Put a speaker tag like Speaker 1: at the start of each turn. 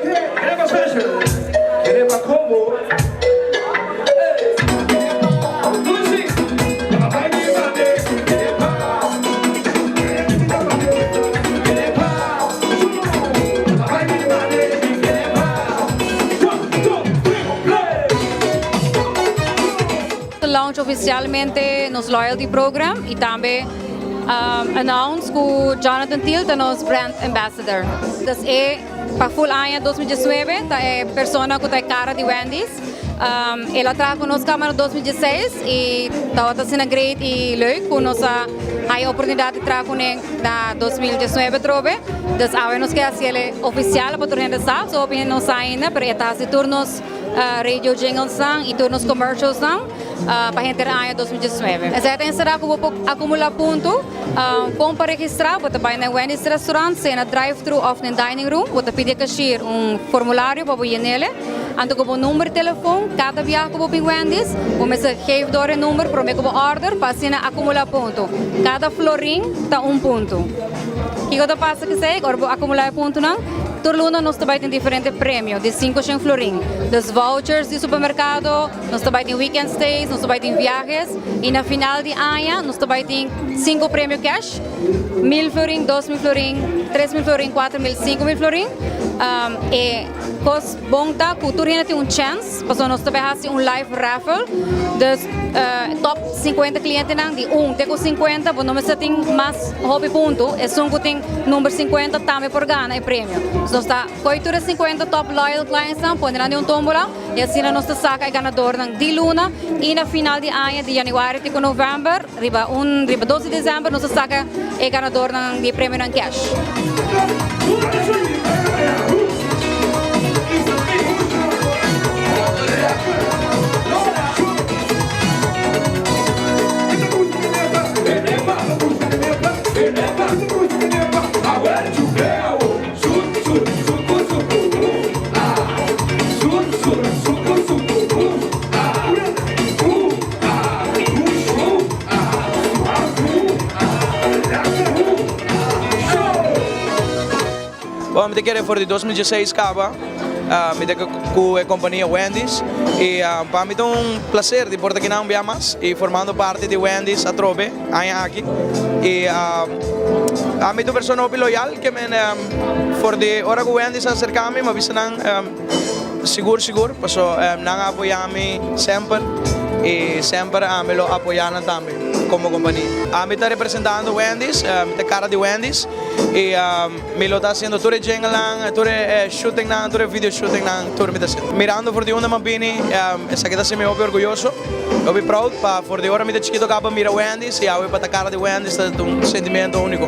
Speaker 1: Queremos fashion. Queremos combo.
Speaker 2: Launch oficialmente nos loyalty program e também announce que Jonathan Till é nosso brand ambassador. Das é para full ano 2019, tá é persona que tá cara de Wendy's. Ela trabalha conosco em 2016 e está sendo great e leuk que nós a oportunidade de trabalhar na 2019 trobe. Das agora nós quer ser oficial para tornar essa, só opinião nós ainda para estar se turnos radio jingles e turnos commercials para entrar em 2019. Essa é será que vou acumular ponto, como para registrar, vou trabalhar na Wendy's Restaurant, na drive-thru ou na dining room, vou pedir cashier formulário para ir nele, ando com número de telefone, cada viagem que vou para Wendy's, vou me geven door een número para me order, para assim acumular ponto. Cada florin está ponto. O que passa que sei, agora vou acumular ponto não? Turluna nós também tem diferentes prêmios de 500 florin. Dos vouchers de supermercado, nós também tem weekend stays, nós também tem viagens. E na final de ano, nós também tem 5 prêmios cash. 1000 florin, 2000 florin, 3000 florin, 4000, 5000 florin. E cos bom tá, cultura tem chance, porque nós também fazemos live raffle. Dos top 50 clientes de tem 50, mas não tem mais hobby ponto. É só que tem número 50 também por ganhar é prêmio. Nós está coitura 50 top loyal clients põe na um tombola e assim nós saca é ganador de luna e na final de ano de janeiro até novembro, riba 12 de dezembro nós saca é ganador de prêmio em cash.
Speaker 3: Bom, me quero for de 2016 acaba, me com a companhia Wendy's e para mim é um prazer de portar aqui na Ambiamas e formando parte de Wendy's a Trobe, aqui e a mim é uma pessoa loyal que me for de hora que Wendy's acerca-me, me avisa seguro, porque não apoia-me sempre e sempre me lo apoiam também. Como companhia. Me está representando Wendy's, me está cara de Wendy's e me lo está haciendo todo jingle, todo shooting, todo video shooting, todo me está haciendo. Mirando por de una mapini, esa queda se me obvio orgulloso, obvio proud, para por de hora me está chiquito capa mira Wendy's e ahora para cara de Wendy's es un sentimiento único.